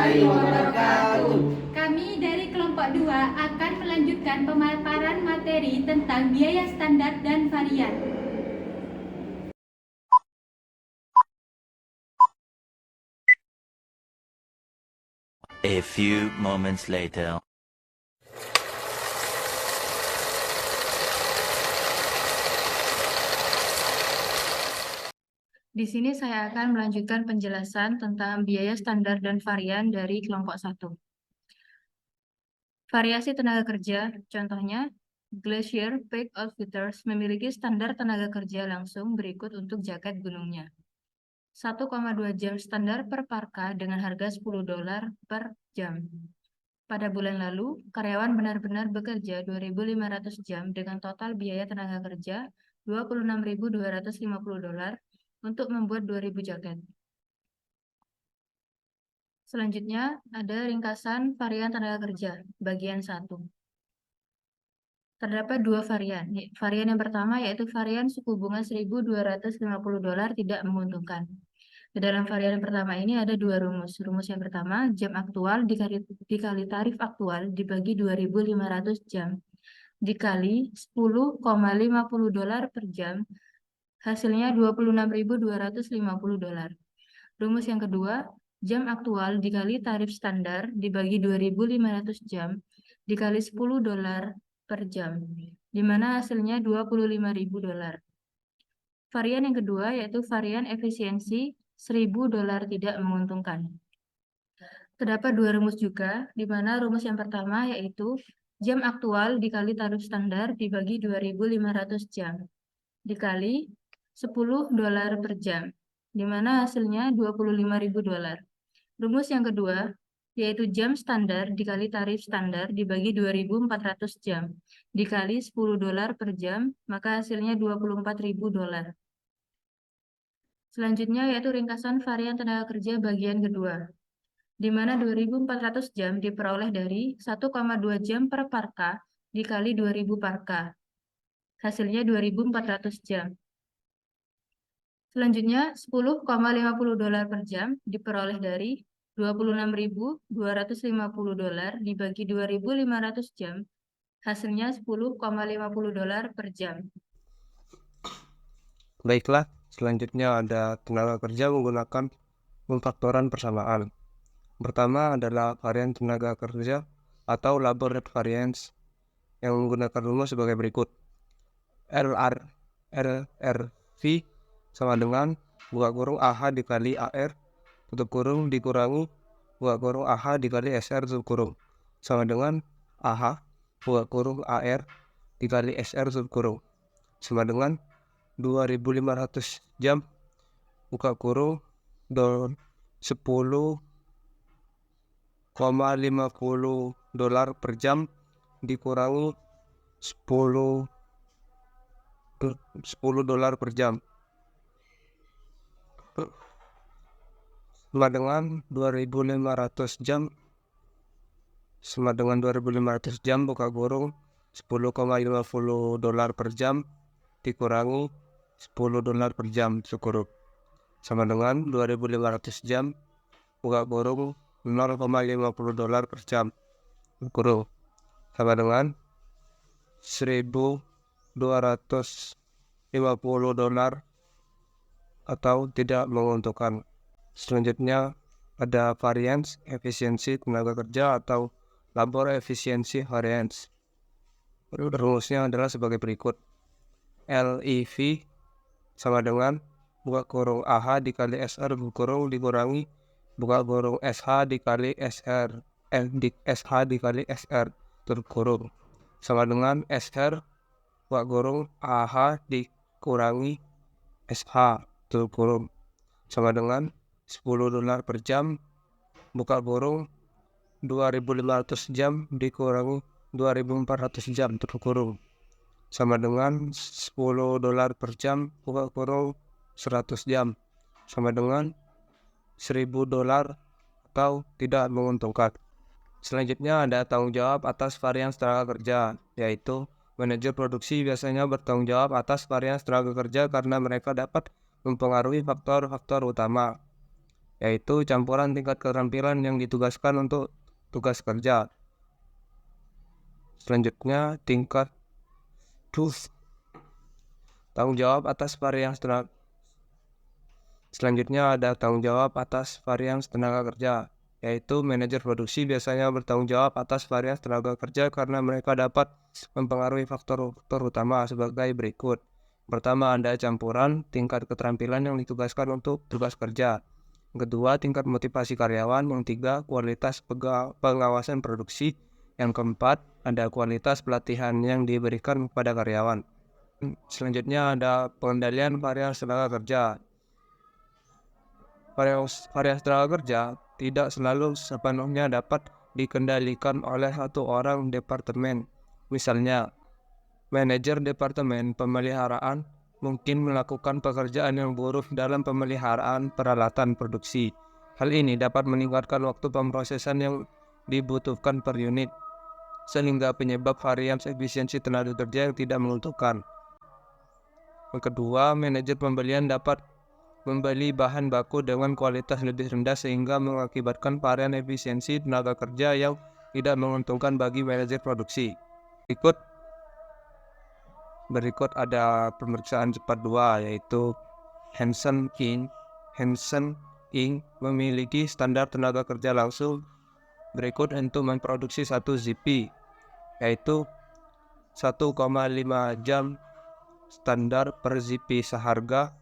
warahmatullahi wabarakatuh. Kami dari kelompok 2 akan melanjutkan pemaparan materi tentang biaya standar dan varian. A few moments later. Di sini saya akan melanjutkan penjelasan tentang biaya standar dan varian dari kelompok 1. Variasi tenaga kerja, contohnya, Glacier Peak Outfitters memiliki standar tenaga kerja langsung berikut untuk jaket gunungnya. 1,2 jam standar per parka dengan harga $10 per jam. Pada bulan lalu, karyawan benar-benar bekerja 2.500 jam dengan total biaya tenaga kerja $26.250 untuk membuat 2.000 jaket. Selanjutnya, ada ringkasan varian tenaga kerja, bagian 1. Terdapat 2 varian. Varian yang pertama yaitu varian suku bunga $1.250 tidak menguntungkan. Di dalam varian yang pertama ini ada 2 rumus. Rumus yang pertama, jam aktual dikali tarif aktual dibagi 2.500 jam dikali $10,50 per jam, hasilnya $26.250. Rumus yang kedua, jam aktual dikali tarif standar dibagi 2.500 jam dikali $10 per jam, di mana hasilnya $25.000. Varian yang kedua yaitu varian efisiensi $1.000 tidak menguntungkan. Terdapat 2 rumus juga, di mana rumus yang pertama yaitu jam aktual dikali tarif standar dibagi 2.500 jam dikali $10 per jam, di mana hasilnya $25.000. Rumus yang kedua yaitu jam standar dikali tarif standar dibagi 2.400 jam dikali $10 per jam, maka hasilnya $24.000. Selanjutnya yaitu ringkasan varian tenaga kerja bagian kedua, di mana 2.400 jam diperoleh dari 1,2 jam per parka dikali 2.000 parka. Hasilnya 2.400 jam. Selanjutnya, $10,50 per jam diperoleh dari $26.250 dibagi 2.500 jam. Hasilnya $10,50 per jam. Baiklah, selanjutnya ada tenaga kerja menggunakan pemfaktoran persamaan. Pertama adalah varian tenaga kerja atau labor rate variance yang menggunakan rumus sebagai berikut. RRV sama dengan buka kurung AH dikali AR tutup kurung dikurangi buka kurung AH dikali SR tutup kurung sama dengan AH buka kurung AR dikali SR tutup kurung sama dengan 2.500 jam buka kurung $10,50 per jam dikurangi $10 per jam sama dengan 2.500 jam buka kurung $10,50 per jam dikurangi $10 per jam cukup sama dengan 2.500 jam buka kurung $0,50 per jam cukup sama dengan $1.250 atau tidak menguntungkan. Selanjutnya ada variance efisiensi tenaga kerja atau labor efisiensi variance. Rumusnya adalah sebagai berikut. LEV sama dengan buka kurung AH dikali SR buka kurung dikurangi buka kurung SH dikali SR SH dikali SR tutup kurung sama dengan SR buka kurung AH dikurangi SH tutup kurung sama dengan $10 per jam buka kurung 2.500 jam dikurangi 2.400 jam tutup kurung sama dengan $10 per jam buka kurung 100 jam sama dengan $1.000 atau tidak menguntungkan. Selanjutnya ada tanggung jawab atas varians tenaga kerja, yaitu manajer produksi biasanya bertanggung jawab atas varians tenaga kerja karena mereka dapat mempengaruhi faktor-faktor utama, yaitu campuran tingkat keterampilan yang ditugaskan untuk tugas kerja. Selanjutnya, tingkat tanggung jawab atas varians tenaga. Selanjutnya ada tanggung jawab atas varians tenaga kerja, yaitu manajer produksi biasanya bertanggung jawab atas varians tenaga kerja karena mereka dapat mempengaruhi faktor-faktor utama sebagai berikut. Pertama, ada campuran tingkat keterampilan yang ditugaskan untuk tugas kerja. Yang kedua, tingkat motivasi karyawan. Yang tiga, kualitas pengawasan produksi. Yang keempat, ada kualitas pelatihan yang diberikan kepada karyawan. Selanjutnya ada pengendalian varians tenaga kerja. Varians tenaga kerja tidak selalu sepenuhnya dapat dikendalikan oleh satu orang departemen. Misalnya, manajer departemen pemeliharaan mungkin melakukan pekerjaan yang buruk dalam pemeliharaan peralatan produksi. Hal ini dapat meningkatkan waktu pemrosesan yang dibutuhkan per unit, sehingga penyebab varians efisiensi tenaga kerja yang tidak menguntungkan. Yang kedua, manajer pembelian dapat membeli bahan baku dengan kualitas lebih rendah sehingga mengakibatkan varian efisiensi tenaga kerja yang tidak menguntungkan bagi manajer produksi. Berikut ada pemeriksaan cepat 2, yaitu Hansen Inc. Hansen Inc. memiliki standar tenaga kerja langsung berikut untuk memproduksi satu ZP, yaitu 1,5 jam standar per ZP seharga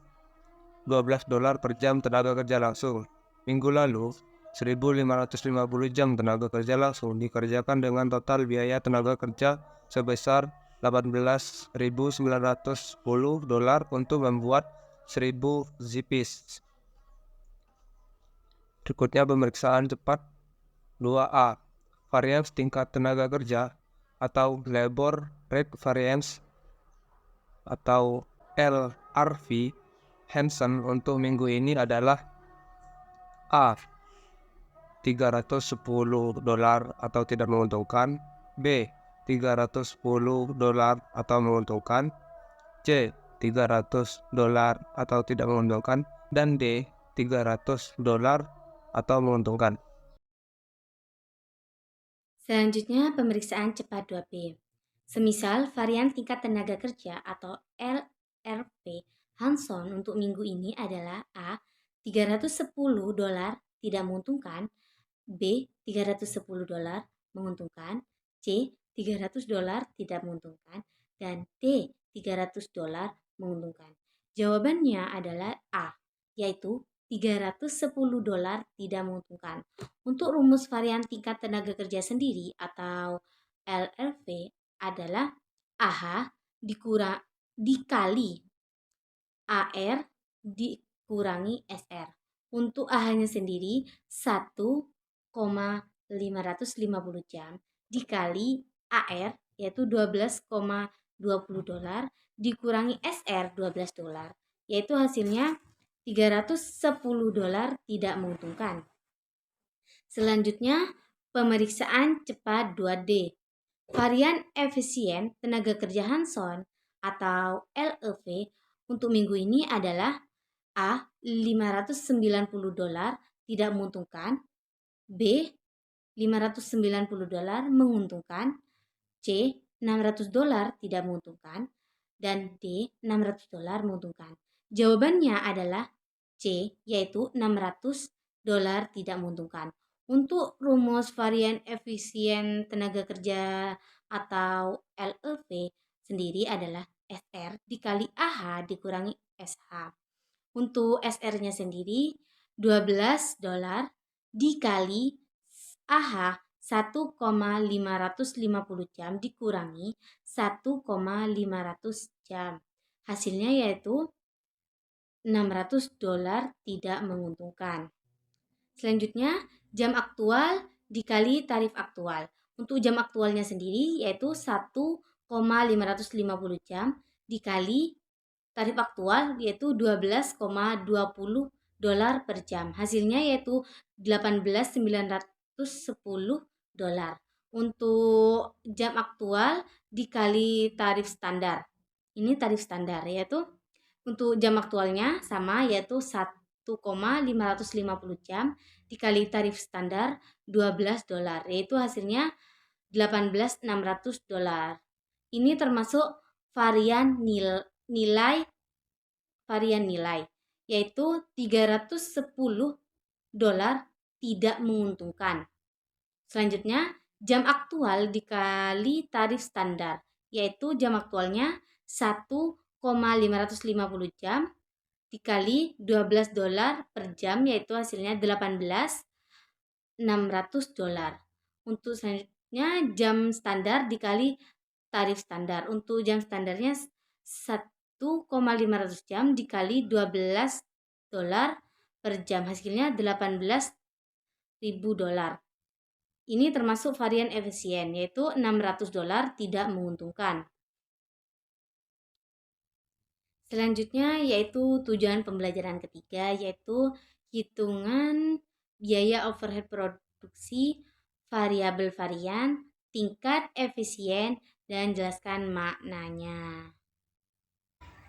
$12 per jam tenaga kerja langsung. Minggu lalu, 1.550 jam tenaga kerja langsung dikerjakan dengan total biaya tenaga kerja sebesar $18.910 untuk membuat 1.000 ZPs. Berikutnya pemeriksaan cepat 2A. Varians tingkat tenaga kerja atau labor rate variance atau LRV Hansen untuk minggu ini adalah A. $310 atau tidak menguntungkan, B. $310 atau menguntungkan, C. $300 atau tidak menguntungkan, dan D. $300 atau menguntungkan. Selanjutnya pemeriksaan cepat 2B. Semisal varian tingkat tenaga kerja atau LRV Hanson untuk minggu ini adalah A. $310 tidak menguntungkan, B. $310 menguntungkan, C. $300 tidak menguntungkan, dan D. $300 menguntungkan. Jawabannya adalah A, yaitu $310 tidak menguntungkan. Untuk rumus varian tingkat tenaga kerja sendiri atau LRV adalah AH dikali AR dikurangi SR. Untuk AH-nya sendiri 1,550 jam dikali AR yaitu $12,20 dikurangi SR $12 yaitu hasilnya $310 tidak menguntungkan. Selanjutnya pemeriksaan cepat 2D. Varian efisien tenaga kerja Hanson atau LEV untuk minggu ini adalah A. $590 tidak menguntungkan, B. $590 menguntungkan, C. $600 tidak menguntungkan, dan D. $600 menguntungkan. Jawabannya adalah C, yaitu $600 tidak menguntungkan. Untuk rumus varian efisien tenaga kerja atau LEV sendiri adalah SR dikali AH dikurangi SH. Untuk SR-nya sendiri $12 dikali AH 1,550 jam dikurangi 1,500 jam. Hasilnya yaitu $600 tidak menguntungkan. Selanjutnya, jam aktual dikali tarif aktual. Untuk jam aktualnya sendiri yaitu 1,550 jam dikali tarif aktual yaitu $12,20 per jam. Hasilnya yaitu $18.910. Untuk jam aktual dikali tarif standar. Ini tarif standar yaitu untuk jam aktualnya sama yaitu 1,550 jam dikali tarif standar $12, yaitu hasilnya $18.600. Ini termasuk varian nilai, yaitu $310 tidak menguntungkan. Selanjutnya, jam aktual dikali tarif standar, yaitu jam aktualnya 1,550 jam dikali $12 per jam, yaitu hasilnya $18.600. Untuk selanjutnya, jam standar dikali tarif standar. Untuk jam standarnya 1,500 jam dikali $12 per jam, hasilnya $18.000. Ini termasuk varian efisien, yaitu $600 tidak menguntungkan. Selanjutnya yaitu tujuan pembelajaran ketiga, yaitu hitungan biaya overhead produksi, variabel varian, tingkat efisien, dan jelaskan maknanya.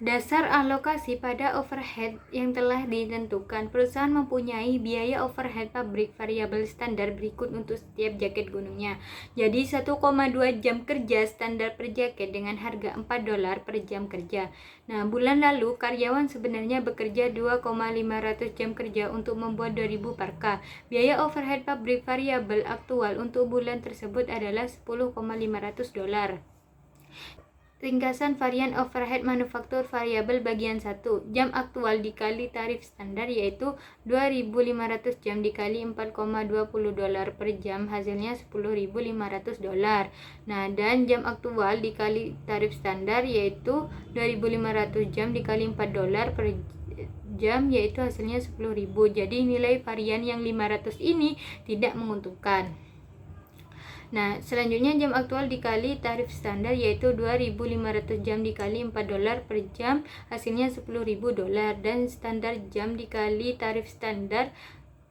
Dasar alokasi pada overhead yang telah ditentukan. Perusahaan mempunyai biaya overhead pabrik variabel standar berikut untuk setiap jaket gunungnya. Jadi 1,2 jam kerja standar per jaket dengan harga $4 per jam kerja. Nah, bulan lalu karyawan sebenarnya bekerja 2,500 jam kerja untuk membuat 2000 parka. Biaya overhead pabrik variabel aktual untuk bulan tersebut adalah $10,500. Ringkasan varian overhead manufaktur variabel bagian 1. Jam aktual dikali tarif standar, yaitu 2.500 jam dikali $4,20 per jam, hasilnya $10.500. Nah, dan jam aktual dikali tarif standar, yaitu 2.500 jam dikali $4 per jam, yaitu hasilnya 10.000. Jadi nilai varian yang 500 ini tidak menguntungkan. Nah, selanjutnya jam aktual dikali tarif standar, yaitu 2.500 jam dikali $4 per jam, hasilnya $10.000. Dan standar jam dikali tarif standar,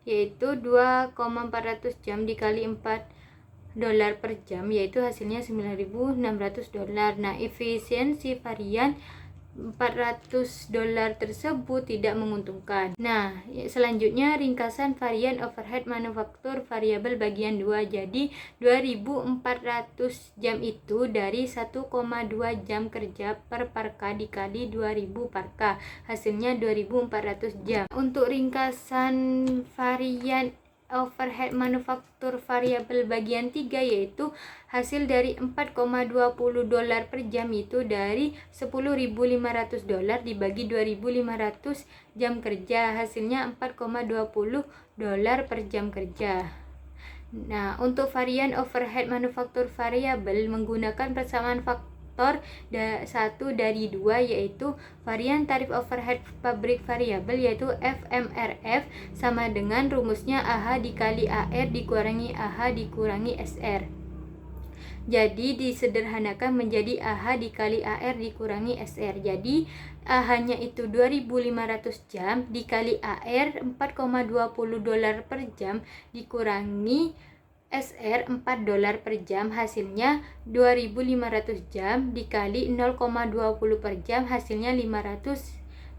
yaitu 2,400 jam dikali $4 per jam, yaitu hasilnya $9.600. Nah, efisiensi varian $400 tersebut tidak menguntungkan. Nah, selanjutnya ringkasan varian overhead manufaktur variabel bagian 2. Jadi 2.400 jam itu dari 1,2 jam kerja per parka dikali 2.000 parka, hasilnya 2.400 jam. Untuk ringkasan varian overhead manufaktur variabel bagian 3, yaitu hasil dari $4,20 per jam itu dari $10.500 dibagi 2.500 jam kerja, hasilnya $4,20 per jam kerja. Nah, untuk varian overhead manufaktur variabel menggunakan persamaan faktor 1 dari 2, yaitu varian tarif overhead pabrik variabel, yaitu FMRF sama dengan rumusnya AH dikali AR dikurangi AH dikurangi SR. Jadi disederhanakan menjadi AH dikali AR dikurangi SR. Jadi AH-nya itu 2.500 jam dikali AR $4,20 per jam dikurangi SR $4 per jam, hasilnya 2.500 jam dikali 0,20 per jam, hasilnya $500,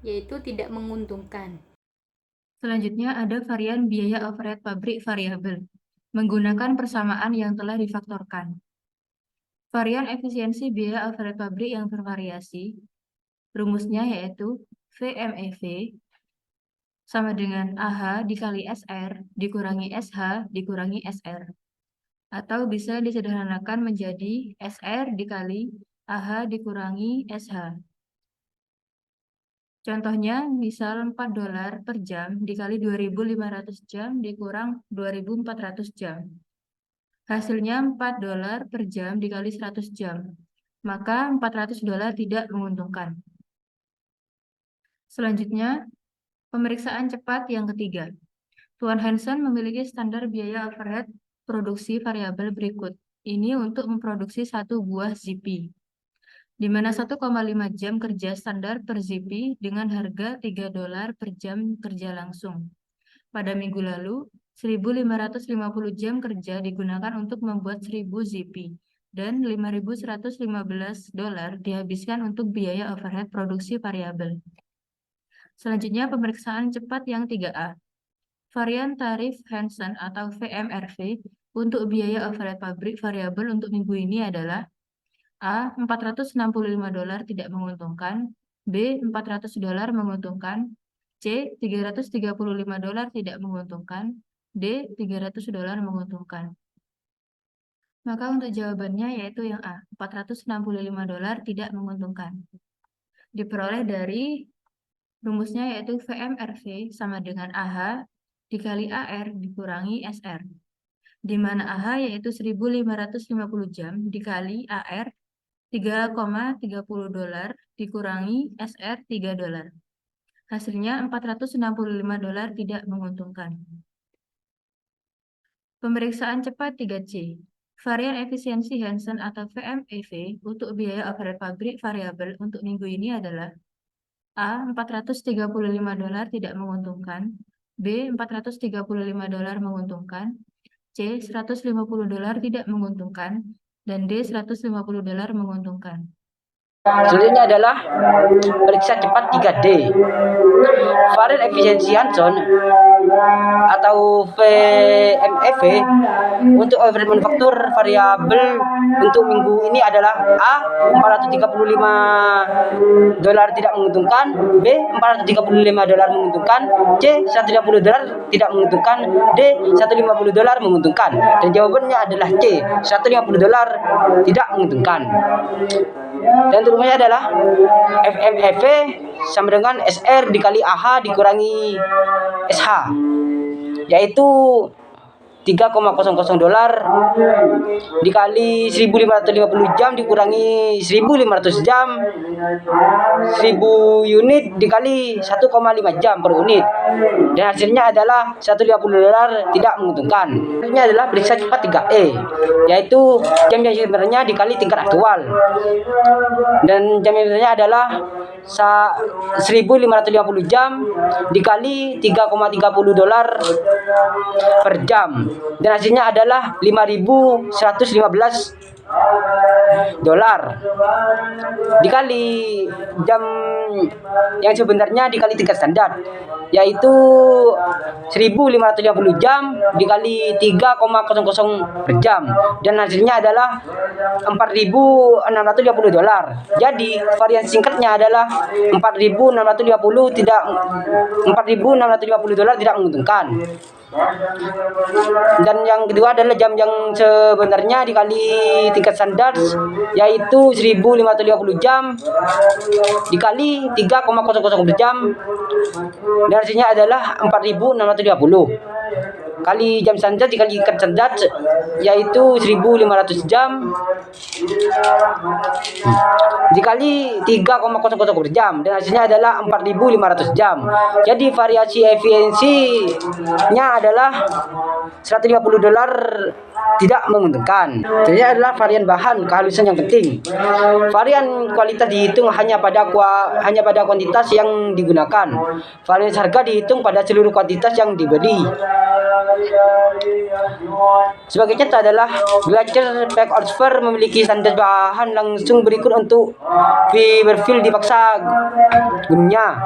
yaitu tidak menguntungkan. Selanjutnya ada varian biaya overhead pabrik variabel menggunakan persamaan yang telah difaktorkan. Varian efisiensi biaya overhead pabrik yang bervariasi, rumusnya yaitu VMEV sama dengan AH dikali SR dikurangi SH dikurangi SR. Atau bisa disederhanakan menjadi SR dikali AH dikurangi SH. Contohnya, misal $4 per jam dikali 2.500 jam dikurang 2.400 jam. Hasilnya $4 per jam dikali 100 jam. Maka $400 tidak menguntungkan. Selanjutnya, pemeriksaan cepat yang ketiga. Tuan Hansen memiliki standar biaya overhead produksi variabel berikut. Ini untuk memproduksi satu buah ZP, di mana 1,5 jam kerja standar per ZP dengan harga $3 per jam kerja langsung. Pada minggu lalu, 1.550 jam kerja digunakan untuk membuat 1.000 ZP, dan $5.115 dihabiskan untuk biaya overhead produksi variabel. Selanjutnya pemeriksaan cepat yang 3A. Varian tarif Hansen atau VMRV untuk biaya overhead pabrik variabel untuk minggu ini adalah A. $465 tidak menguntungkan, B. $400 menguntungkan, C. $335 tidak menguntungkan, D. $300 menguntungkan. Maka untuk jawabannya yaitu yang A. $465 tidak menguntungkan. Diperoleh dari rumusnya yaitu VMRV sama dengan AH dikali AR dikurangi SR. Di mana AH yaitu 1.550 jam dikali AR $3,30 dikurangi SR $3. Hasilnya $465 tidak menguntungkan. Pemeriksaan cepat 3C. Varian efisiensi Hansen atau VMEV untuk biaya overhead pabrik variabel untuk minggu ini adalah A. $435 tidak menguntungkan, B. $435 menguntungkan, C. $150 tidak menguntungkan, dan D. $150 menguntungkan. Selanjutnya adalah periksa cepat 3D. Varian efisiensi Hansen atau VMEV untuk overhead manufaktur variabel untuk minggu ini adalah A. $435 tidak menguntungkan, B. $435 menguntungkan, C. $150 tidak menguntungkan, D. $150 menguntungkan. Dan jawabannya adalah C. $150 tidak menguntungkan. Dan rumusnya adalah FMEV sama dengan SR dikali AH dikurangi SH, yaitu $3,00 dikali 1.550 jam dikurangi 1.500 jam 1.000 unit dikali 1,5 jam per unit, dan hasilnya adalah $150 tidak menguntungkan. Ini adalah periksa cepat 3E, yaitu jam yang sebenarnya dikali tingkat aktual, dan jam yang sebenarnya adalah 1.550 jam dikali $3,30 per jam, dan hasilnya adalah $5.115 dikali jam yang sebenarnya dikali tingkat standar, yaitu 1.550 jam dikali 3,00 per jam, dan hasilnya adalah $4.650. Jadi varian singkatnya adalah $4.650 tidak menguntungkan. Dan yang kedua adalah jam yang sebenarnya dikali tingkat standar, yaitu 1.550 jam dikali 3,00 per jam, dan hasilnya adalah 4.650 kali jam standar dikali tingkat standar, yaitu 1.500 jam dikali 3,00 per jam, dan hasilnya adalah 4.500 jam. Jadi variasi efisiensinya adalah $150 tidak menguntungkan. Ini adalah varian bahan kehalusan yang penting. Varian kualitas dihitung hanya pada kuantitas yang digunakan. Varian harga dihitung pada seluruh kuantitas yang dibeli. Sebagai contoh adalah Glacier Pack Oxford memiliki standar bahan langsung berikut untuk fiberfill dipaksa gunungnya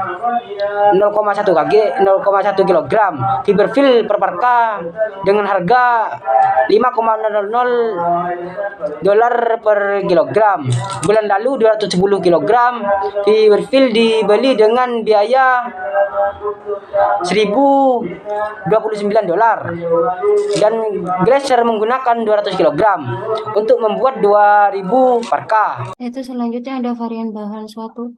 0,1 kg fiberfill per parka dengan harga $5,00 per kilogram. Bulan lalu 210 kg fiberfill dibeli dengan biaya $1.029, dan Glacier menggunakan 200 kg untuk membuat 2.000 parka. Itu selanjutnya ada varian bahan suatu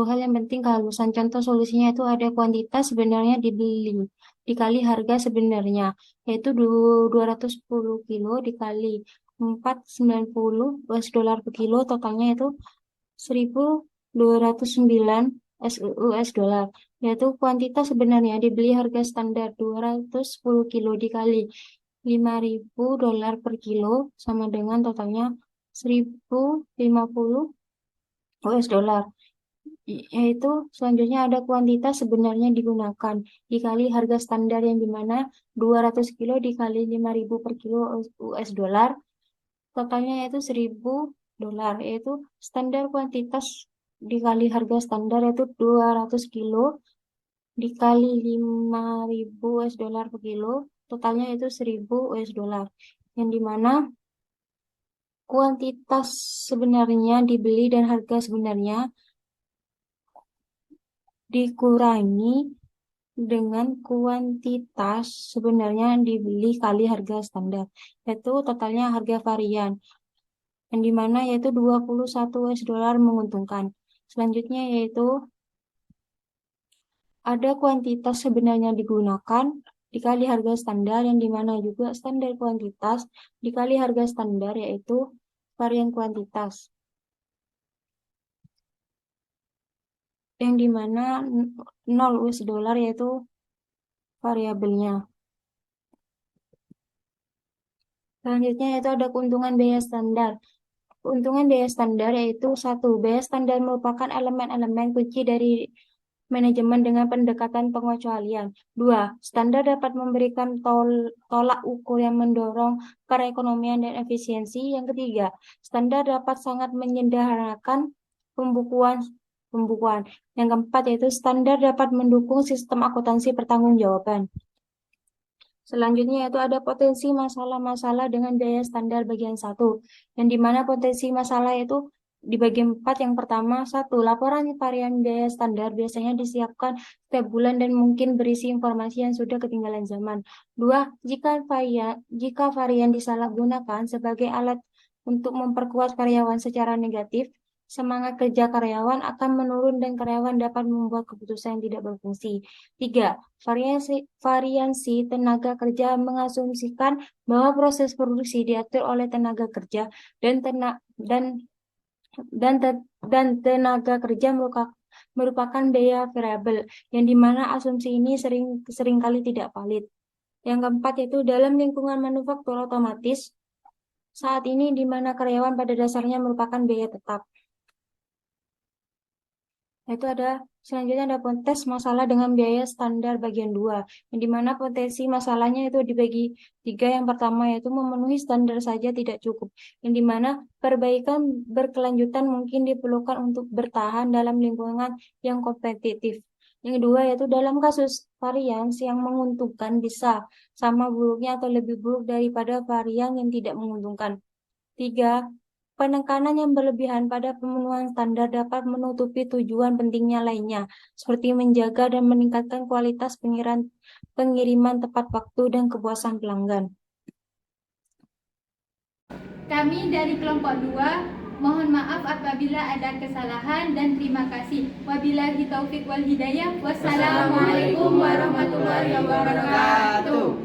hal yang penting kehalusan. Contoh solusinya itu ada kuantitas sebenarnya dibeli dikali harga sebenarnya, yaitu 210 kilo dikali 490 US$ per kilo, totalnya itu 1.209 US$, yaitu kuantitas sebenarnya dibeli harga standar 210 kilo dikali $5.000 per kilo sama dengan totalnya 1.050 US$, yaitu selanjutnya ada kuantitas sebenarnya digunakan dikali harga standar yang dimana 200 kilo dikali 5.000 per kilo US$, totalnya yaitu $1.000, yaitu standar kuantitas dikali harga standar yaitu 200 kilo dikali 5.000 US dollar per kilo, totalnya itu 1.000 US dollar. Yang dimana kuantitas sebenarnya dibeli dan harga sebenarnya dikurangi dengan kuantitas sebenarnya dibeli kali harga standar, yaitu totalnya harga varian, yang dimana yaitu 21 US dollar menguntungkan. Selanjutnya yaitu ada kuantitas sebenarnya digunakan dikali harga standar, yang dimana juga standar kuantitas dikali harga standar yaitu varian kuantitas, yang dimana 0 US dollar yaitu variabelnya. Selanjutnya yaitu ada keuntungan biaya standar. Keuntungan biaya standar yaitu 1. Biaya standar merupakan elemen-elemen kunci dari manajemen dengan pendekatan pengecualian. 2. Standar dapat memberikan tolak ukur yang mendorong perekonomian dan efisiensi. Yang ketiga, standar dapat sangat menyederhanakan pembukuan. Yang keempat yaitu standar dapat mendukung sistem akuntansi pertanggungjawaban. Selanjutnya yaitu ada potensi masalah-masalah dengan biaya standar bagian 1, yang dimana potensi masalah itu di bagian 4. Yang pertama, 1. Laporan varian biaya standar biasanya disiapkan setiap bulan dan mungkin berisi informasi yang sudah ketinggalan zaman. 2. Jika varian disalahgunakan sebagai alat untuk memperkuat karyawan secara negatif, semangat kerja karyawan akan menurun dan karyawan dapat membuat keputusan yang tidak berfungsi. 3. Variansi tenaga kerja mengasumsikan bahwa proses produksi diatur oleh tenaga kerja dan tenaga kerja merupakan biaya variabel, yang dimana asumsi ini seringkali tidak valid. Yang keempat yaitu dalam lingkungan manufaktur otomatis saat ini, di mana karyawan pada dasarnya merupakan biaya tetap. Selanjutnya ada potensi masalah dengan biaya standar bagian 2, yang dimana potensi masalahnya itu dibagi 3. Yang pertama yaitu memenuhi standar saja tidak cukup, yang dimana perbaikan berkelanjutan mungkin diperlukan untuk bertahan dalam lingkungan yang kompetitif. Yang kedua yaitu dalam kasus varian yang menguntungkan bisa sama buruknya atau lebih buruk daripada varian yang tidak menguntungkan. 3. Penekanan yang berlebihan pada pemenuhan standar dapat menutupi tujuan pentingnya lainnya, seperti menjaga dan meningkatkan kualitas pengiriman tepat waktu dan kepuasan pelanggan. Kami dari kelompok 2 mohon maaf apabila ada kesalahan dan terima kasih. Wabillahi taufik wal hidayah. Wassalamualaikum warahmatullahi wabarakatuh.